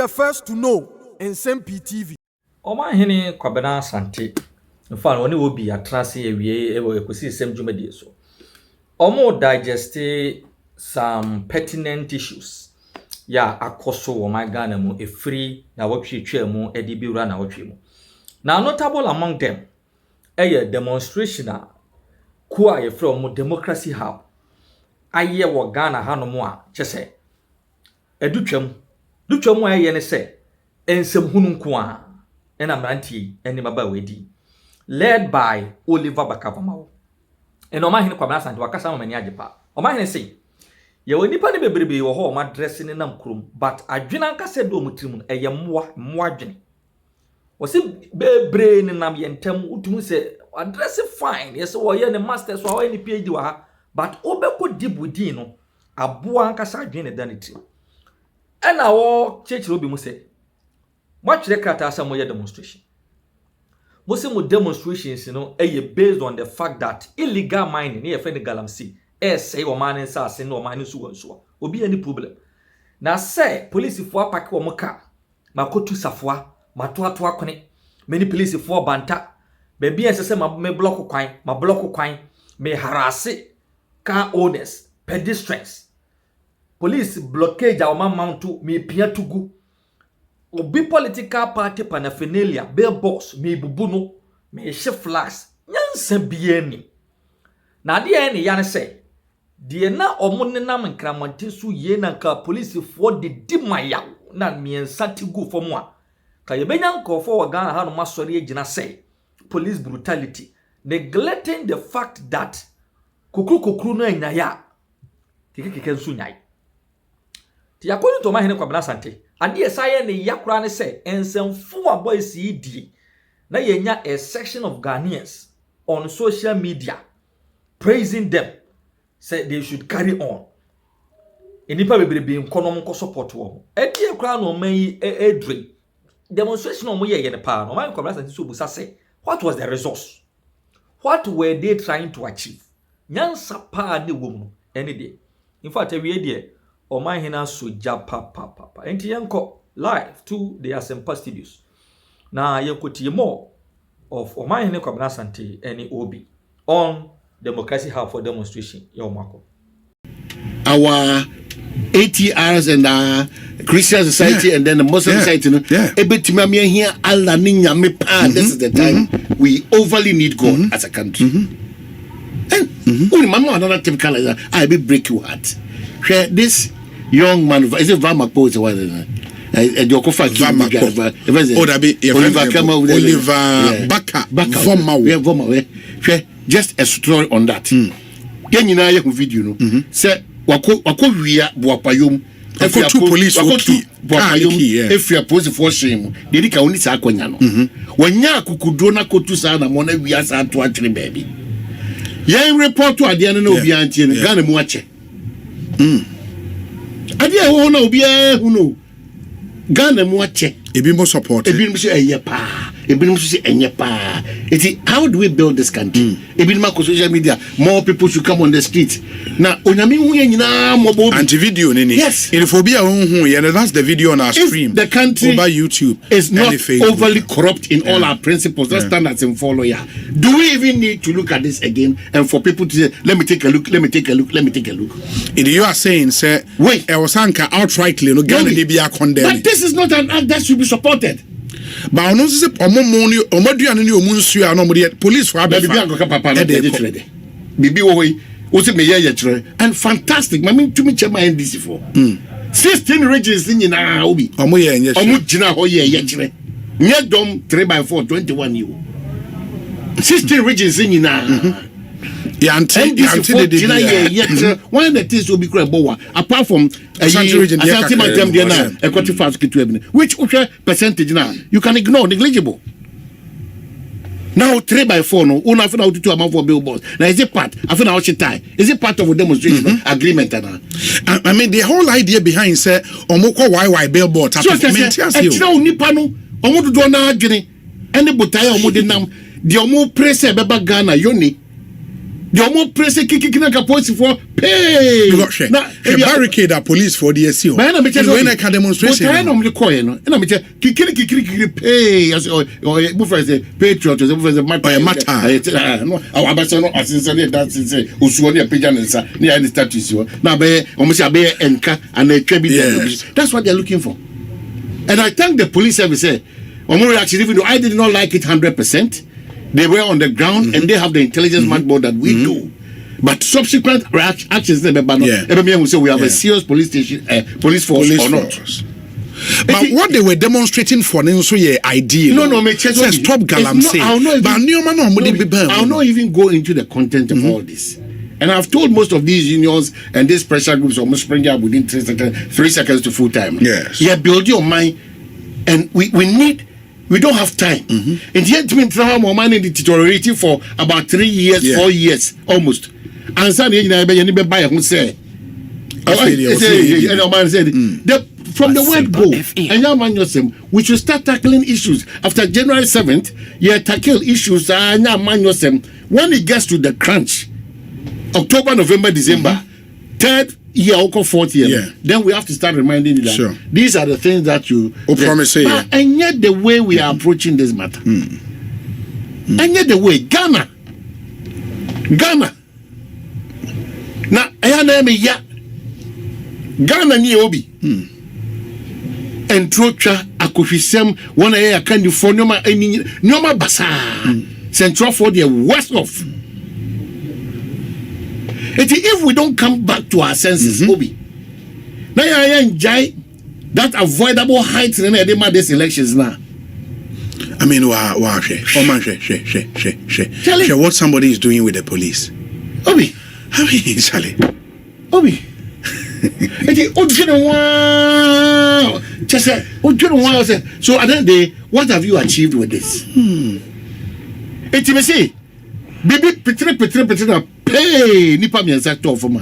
the first to know. Nsem-Pii TV. Oma hene kwabena sante. Mfa no ne obi atrase ewie ewo ekosi sem dwumadi so. Omo digest some pertinent issues. Ya akoso wo my Ghana mu efri na wotwetwe mu edi biwura na wotwe mu. Now notable among them a demonstration ko a from democracy hub aye wo Ghana hanomo a kyese edutwam aye ne se ensem hunu nko a ena mranti eni maba wedi led by Oliver Bakavamawo eno ma hene kwabana sante wakasa mamani ajepa o ma hene sei ye woni pa ne bebrebe wo ho ma dress ne nam krom but adwena nkase do mutirim eye mmoa adwene wose bebre ne nam yentem utum se address fine yes wo ye ne masters wo ye ne PhD wa ha but obeko deep within no aboa nkasa adwene danity ena wo chechiro bi mu se mwachire krata asa mo ye demonstration mo demonstrations no based on the fact that illegal mining ye fe ne galamsey say wo man nsa ase no man nso obi any problem na say police fo apake wo ka makotu safoa mato akone many police fo banta baby ensese me block kwan me harass car owners pedestrians police blockage our mount to me pia tugu obi political party paraphernalia bill box me bubuno me shift flags Nsem-Pii ni na de ene ya ne say de na omonenam nkramante su ye na ka police fo de dimaya na miensa tigu fo mo a ka yebenya nkofo wa Ghana ha no masori agina say police brutality neglecting the fact that kokru no anyaya kike nsu nyai ti yakoni to ma hene kwabena sante ade esaye ne yakura ne say ensemfo aboys yi na yenya a section of Ghanaians on social media praising them say they should carry on enipa bebrebe nkonom nko support wo ade yakura no man yi edre demonstration omo ye ne pa no man kwabena sante so busa say what was the resource? What were they trying to achieve? Nyansa pa ne wom no ene de. In fact, we dey o man hina soja papa. Enti yanko live to the Nsem-Pii studios. Na yekotie more of o man hina kwabena sante ene obi on democracy hub for demonstration yomako. Our ATRs and Christian society and then the Muslim society, here Allah ninyame pa. This is the time we overly need God as a country. And mama another typical like that. I will break your heart. This young man, is it Vamapo? Is what? Oliver Baka. Just a story on that. Can you know video? No, say wako wia boapayom. Two police if you are posing for shame, they can only say Aquanyano. When ya kukudona kotu sana mona we are sad to actually baby. Yang report to Adiana no Bianchi and Ghana Muache. Adia wona obia who Ghana Muache. Ebimo support. Ebimo say yepa. Ebimo say enyepa. How do we build this country? Ebimo social media. More people should come on the street. Now, onyami hu nyina mobo anti-video nini. Yes. Ilifobia hu yeah, that's the video on our stream. The country over YouTube is not overly corrupt in all our principles. That's standards and follow. Yeah. Do we even need to look at this again and for people to say, let me take a look. You are saying, sir, wait, Ewasanka outrightly no Ghana dey be condemned. But this is not an act that should be supported. But I know say omoduane ni omunsu a no mo police for abefa. Bibi wo hoyi Ose me ye and fantastic. I mean to me chema NDC for. 16 regions in na obi. Omo ye enye. Omo gina ho ye chere. Nye dom 3x4 21 you. 16 regions in na. Yeah, until the one of the things will be great, apart from which percentage now you can ignore, negligible. Now 3x4 no, una fina out to amount for billboards. Now is it part? I fina out tie. Is it part of a demonstration agreement? I mean the whole idea behind say omoko why billboard. So nipa no omo do na adwene ene botaye omo de nam de omo press beba Ghana yoni The almost press a kick in a police for pay. The barricade are police for the SEO. When I can demonstration. I know the coin, and I'm kick pay as or move as a patriot, as a matter. Our ambassador, as I said, that's Usuania Pigeon near the statues. Now, almost a bear and cat and a trebby. That's what they're looking for. And I thank the police service. Actually, even though I did not like it 100%. They were on the ground and they have the intelligence much more than we do. But subsequent actions, we have a serious police station, police force or not. But what they were demonstrating for them so ideal. No, stop galamsey. I'll not even go into the content of all this. And I've told most of these unions and these pressure groups almost spring up within 3 seconds to full time. Yes. Yeah, build your mind, and we don't have time. And yet, we have more money deteriorating for about 3 years, 4 years, almost. And so, from the word go, and now man yourself, we should start tackling issues. After January 7th, tackle issues, and now man yourself, when it gets to the crunch, October, November, December, third year or fourth year, then we have to start reminding you that these are the things that you promise. And yet the way we are approaching this matter, and yet the way Ghana. Now, Ghana ni obi. And trocha akofisem one aya can you for nyoma basa central for the west of. If we don't come back to our senses, Obi, now I enjoy that avoidable height in these elections now. I mean, what somebody is doing with the police. Obi, Charlie. Obi. So at the end of the day, what have you achieved with this? It may say, baby, Petre, pay nipa mi exacto for ma.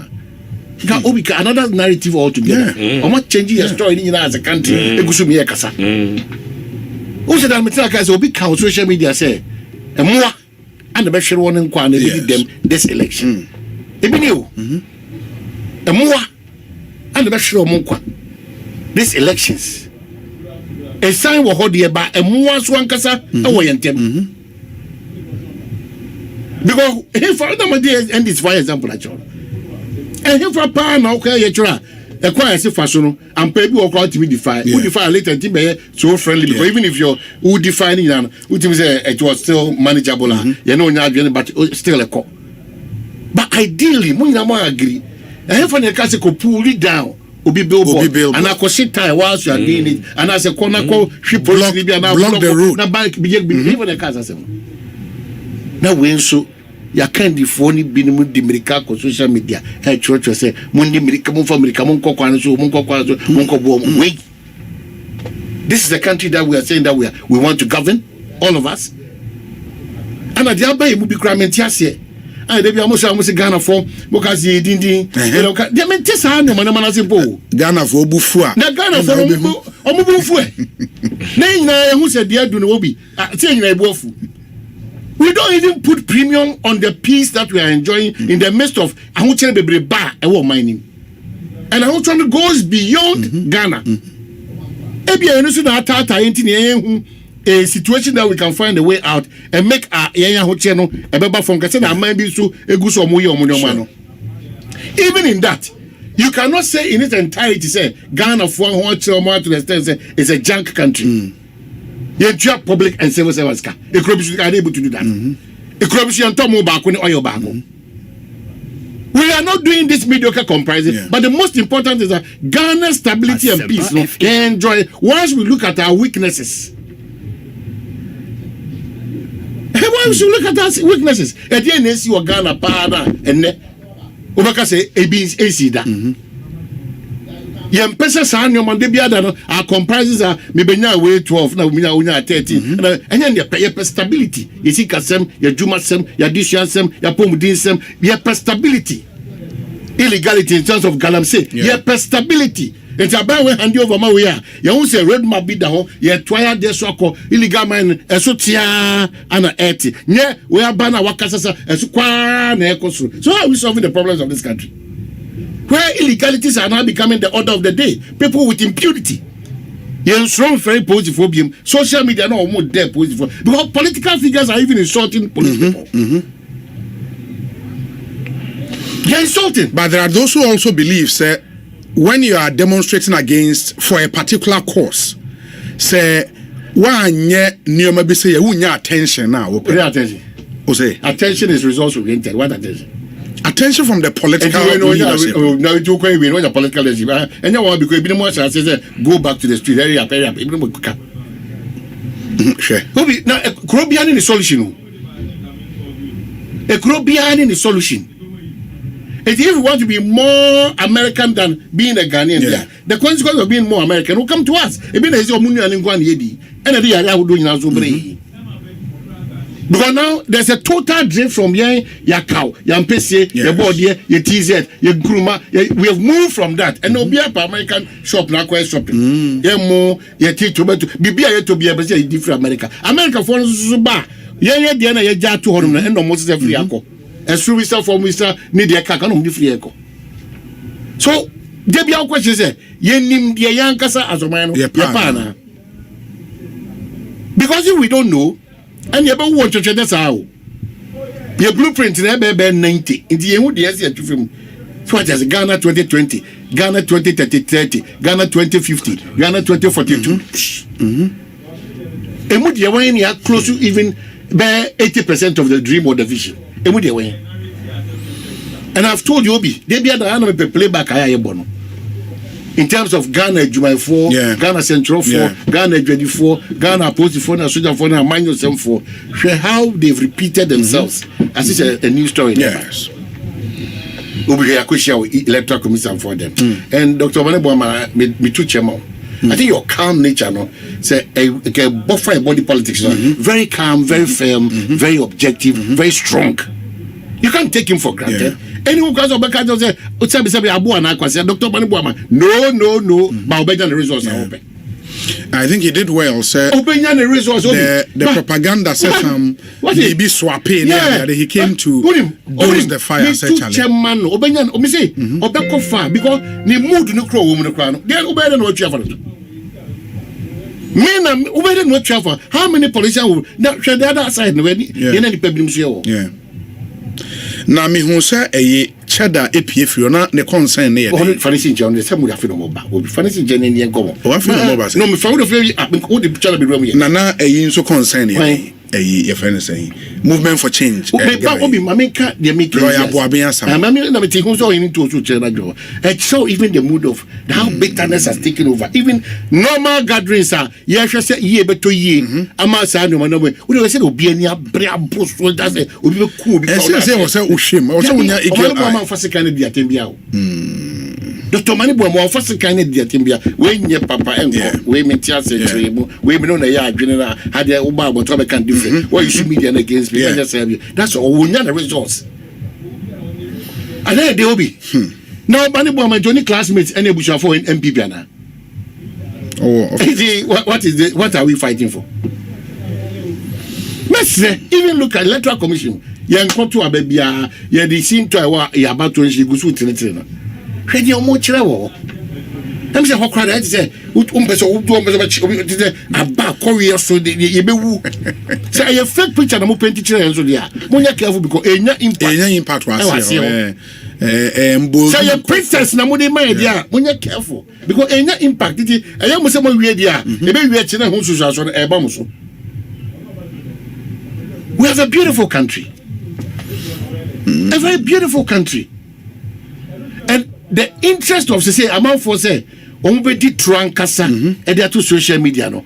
Another narrative altogether. I'm not changing your story in as a country. Egusu mi ekasa. Who said that Metra guys will be count social media say, and more and the best one in Kwan lead them this election. Ebi new. And more and the best one these elections. A sign will hold you by and more so ankasa away and them. Because if I don't and this for example actually. And if I pan okay yetra a quiet fashion and pay you or to me defy who defy later be so friendly because even if you're who defining who say it was still manageable you know but still a call. But ideally we agree and if I can pull it down Obi billboard and I could sit time whilst you are doing it and as a corner call she block the road na bike even the cars now when so ya can't phone be no America ko social media church say mon America mon for America mon ko kwan so mon ko wait. This is the country that we are saying that we want to govern, all of us. And at the other will be cramming here. And they be almost Ghana for because he didn't they mean this no man simple Ghana for bufua na Ghana for omubufu na who said they do no be say na ebufu. We don't even put premium on the peace that we are enjoying in the midst of Ahuchere Bebre Bar and mining. And Ahuchere goes beyond Ghana. A situation that we can find a way out and make our Ahuchere a beba from Kasena maybe so eguso muyo munyomano. Even in that, you cannot say in its entirety say Ghana for one to the extent is a junk country. You drop public and civil service car. A crop is able to do that. A crop is back when oil back. We are not doing this mediocre comparison, but the most important is that Ghana's stability and peace enjoy. Once we look at our weaknesses, once you look at our weaknesses, at the end you see Ghana para and Obaka say AC that. Yem pesa sa nyoma de bia da no our comparisons are mebenya way 12 na unya 13 and then your stability you see kasem your juma sem your dishansem your pomudin sem your stability illegality in terms of galamsey your stability It's about we hand over my way. You won't say road map be the whole. You try there so illegal mine. Esotia ana eti. Yeah, we are banner wakasasa. Esukwa na ekosu. So how are we solving the problems of this country? Where illegalities are now becoming the order of the day. People with impunity. You're strong, very positive for them. Social media no more there positive because political figures are even insulting police people. They're insulting. But there are those who also believe, say, when you are demonstrating against for a particular cause, say, why you be say you attention now? Pay attention. Say attention is results oriented. What attention? Attention from the political leadership. Now you talk when the political leadership. And you want because more say go back to the street area. Sure. Now Caribbean is solution. A Caribbean is solution. If you want to be more American than being a Ghanaian, the consequence of being more American will come to us. Because now there's a total drift from your cow, your MPC, your body, your TZ, your Gruma. We have moved from that. And no be a American shop now quite shopping. More your tea tomato, be to be a different America. America for Zuba. Yeah, Diana, your jar to home and almost every uncle. And through Mr. for Mr. Media Kakan of the free echo. So, Debbie, our question is, Yenim, the ankasa as a man, Yapana. Because if we don't know, and you ever watch that's how your blueprint in 90 in the end, yes, you film. So, it has Ghana 2020, Ghana 2030, Ghana 2050, Ghana 2042. And would you when you are close to even by 80% of the dream or the vision? And I've told you, Obi, they be at the end playback. In terms of Ghana July 4, Ghana Central 4, Ghana 24, Ghana Post 4, and Soldier 4, and Minus 4, show how they've repeated themselves as it's a new story. Yes. Obi Yakushia electoral commission for them. And Dr. Maneboma me too chairman. I think your calm nature, no, say a buffer body politics, very calm, very firm, very objective, very strong. You can't take him for granted. Anyone goes over Dr. Maneboma. No, but the results are open. I think he did well, sir. The propaganda system he be swapping. He came to dose the fire. Chairman, Obenyan, Omise, Obeko far because the mood no crow woman crown. They are Obedan no travel. Men Obedan no travel. How many politicians will not share the other side? Yeah. Na me hu say cheddar epie na ne concern ne ye fancy John the same we have no mobile we fancy John ne enko o afi no mobile no me found of you o the cheddar be room ye na nso concern ye ye friend say movement for change obi mama ka dey make lawyer boaben asam mama na me think so you need to cheddar go it show even the mood of how bitterness has taken over even normal gatherings are ye hwe say ye beto ye ama sa no man we dey say obi ani abre aboso that say obi be cool because say o say o hwem o say onya equal mama fase kan dia tembia o Dr. Maneboma mo fase kan dia tembia we nye papa enko we metia se tremu we me no na ya adwene na hade wo ba aboto be kan different why you should media against me that's all we need the results and then they will be now Maneboma Johnny classmates any busha for MPP ana okay. What are we fighting for? Let's even look at electoral commission yankoto ababia ye the sin to wa ya bato nshi gusu tinetire no hwede o mo kire wo am say hokra that say umpeso umpeso aba kowe so ye bewu say ye fake picture na mo penti kire enso dia mo nya careful because enya impact was say your princess na mo dey my dia mo nya careful because enya impact it eya mo say mo wie dia e be wie kire ho susu aso e ba mo so. We have a beautiful country. A very beautiful country. And the interest of say amount for say ombedi trankasa and they are to social media no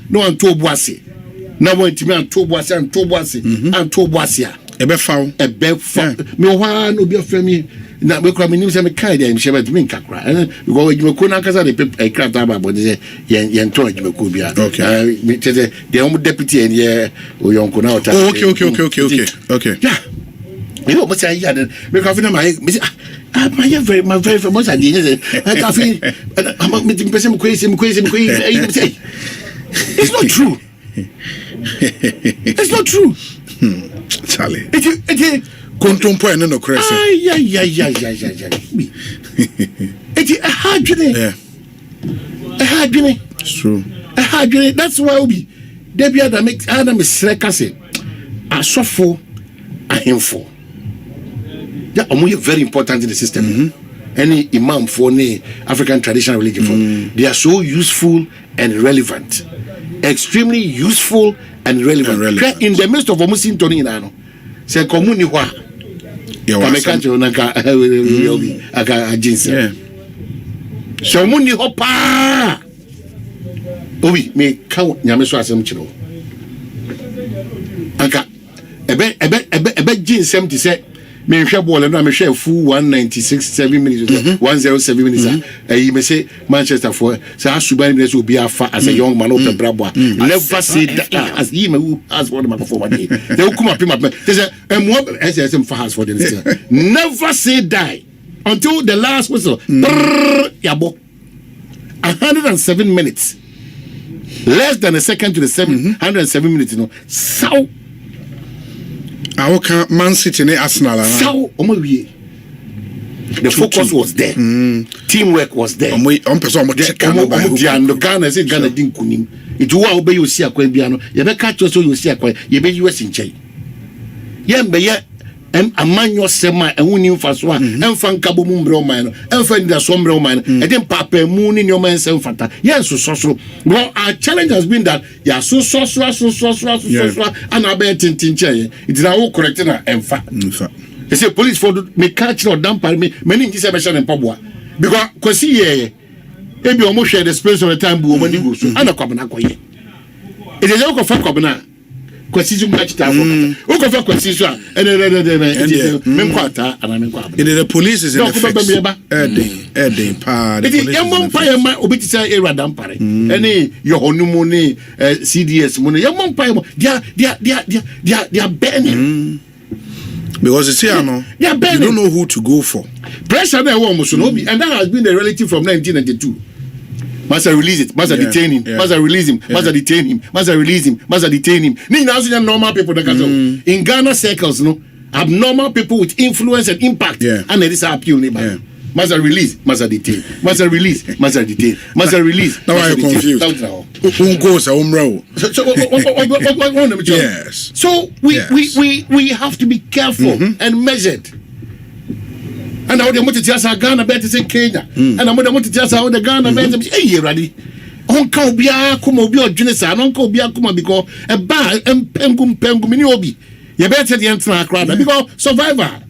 no anto boase na mo ntimi anto boase anto boase ebe faw me wa no bi afemi na me kra me nim say me kai dey me shebe me nkakra because we ko na kasa dey craft about say yen to we ko bia me tete the deputy and here oyonko na ota okay yeah you know what say ya me kra fi na my me say my very famous idea. I feel I'm meeting person crazy. It's not true. It's not true. Charlie. It Control no crazy. yeah. It's a hard journey. Yeah. A hard journey. It's true. A hard journey. That's why we Debbie Adam is say I suffer ahemfo. Yeah, very important in the system. Any imam for any African traditional religion for they are so useful and relevant. Extremely useful and relevant. In the midst of Muslim Tony Nano. Say communi wa. So muni hopa. Obi me count nyameso asem chiro. Anka ebe Nsem ti say me hwe ball no me hwe full 196 minutes 107 minutes me say Manchester for say asuban minutes will be afa as a young man open brabo never say that as he me as one man for one day they come up they say SM for house for the never say die until the last whistle yabo 107 minutes less than a second to the 107 minutes so I can Man City and Arsenal. So, the focus was there. Teamwork was there. Ghana said Ghana didn't kunim. It will obey you see a Quabiano. You better catch us so you see a Quay. You be US in Chay. Yembe a man your semi and winning fast one and fan cabo mumbro man and find the sombro man and then papa moon in your man's fata. Yes, so. Well, our challenge has been that yeah, so and I bet in Tinchay. It's now correcting and fat. They say police for me catch or dump me many dissemination in Pabua because see, maybe almost share the space of the time when you go so. And a cobana. It is all for Cobana. Question match time for okay question and the police is in the any your honeymoon CDS money your mom pay they are burning because you see they are burning. You don't know who to go for pressure there almost and that has been the relative from 1992. Must release it, must detain him, must release him, must detain him, must release him, must detain him. Normal people in Ghana circles, no abnormal people with influence and impact, and it is appeal neighbor. Must release, must detain, must release, must detain, must release. Now I'm confused. Who goes a home row? Yes. So we have to be careful and measured. And now they want to just Ghana better say Kenya. And I'm going to just how the Ghana better hey ready. Uncle Bia Kumo Bio Junisa, and Uncle Bia Kuma because a bar and pengum miniobi. You better the answer crowd because survivor.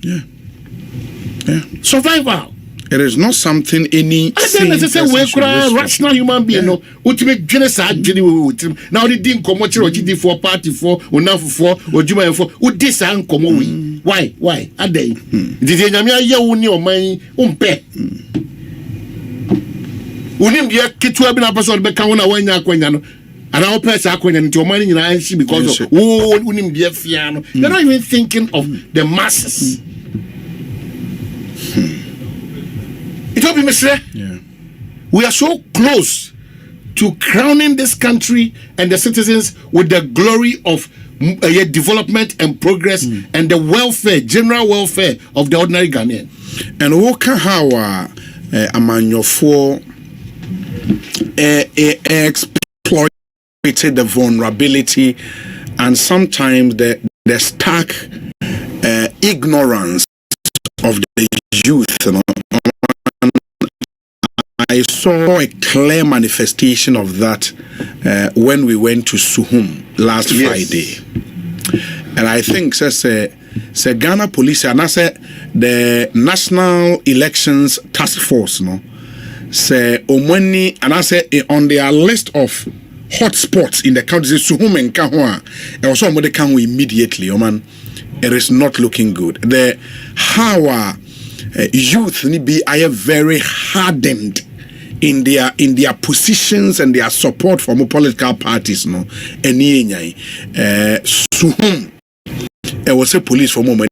Survivor. It is not something any rational human being no ultimate genocide now the didn't come much for party for or now for or Juma for who this and come away. Why? Are they? Did you uni or my umpe? Unim dia kitu abi na person be kan wona wanya akwanya no and our person akwanya into your money na anshi because of unim dia fia no. You're not even thinking of the masses. It will be Mr. We are so close to crowning this country and the citizens with the glory of development and progress and the welfare, general welfare of the ordinary Ghanaian. And what how among for exploited the vulnerability and sometimes the stark ignorance of the youth. You know? I saw a clear manifestation of that when we went to Suhum last Friday. And I think say Ghana Police and I said the National Elections Task Force say omweni and I said on their list of hotspots in the country Suhum and Kahwa and also somebody can immediately man it is not looking good. The how youth be very hardened in their positions and their support from political parties Suhum it was a police for moment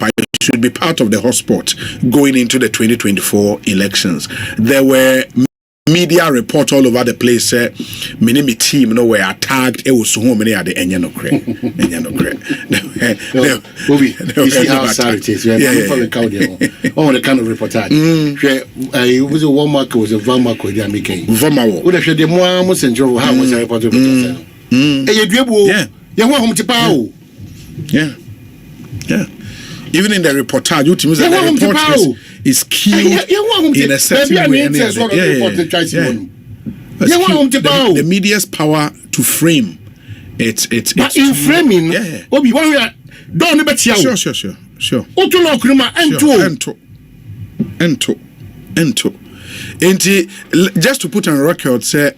proper. It should be part of the hotspot going into the 2024 elections. There were media report all over the place. Many team were attacked. It was so many at the Enyano Cre. You see how sad it is. Oh, the kind of reportage. It was a one mark, was a van mark with the American. Vamawo. Would have said the more almost enjoy how was a report of it. You want him to power. Yeah. Even in the reportage, you think that the report is killed in a certain way. The media's power to frame it's but in framing, Obi one way don't bet you. Sure. Otulo kruma ento. And just to put on record, say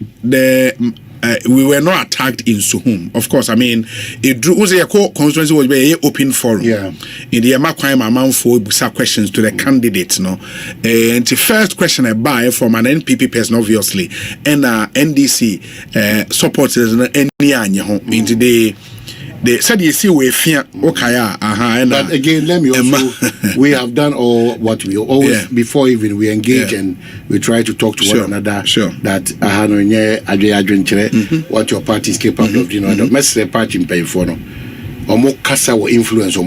we were not attacked in Suhum. Of course, I mean, it was a constituency was very open forum. Yeah. In the amount for questions to the candidates, no. And the first question I buy from an NPP person, obviously, and NDC supports any into they said you see we fear okay but again let me also we have done all what we always before even we engage and we try to talk to one another that what your party is capable of, the message party pay for no or more kasa or influence or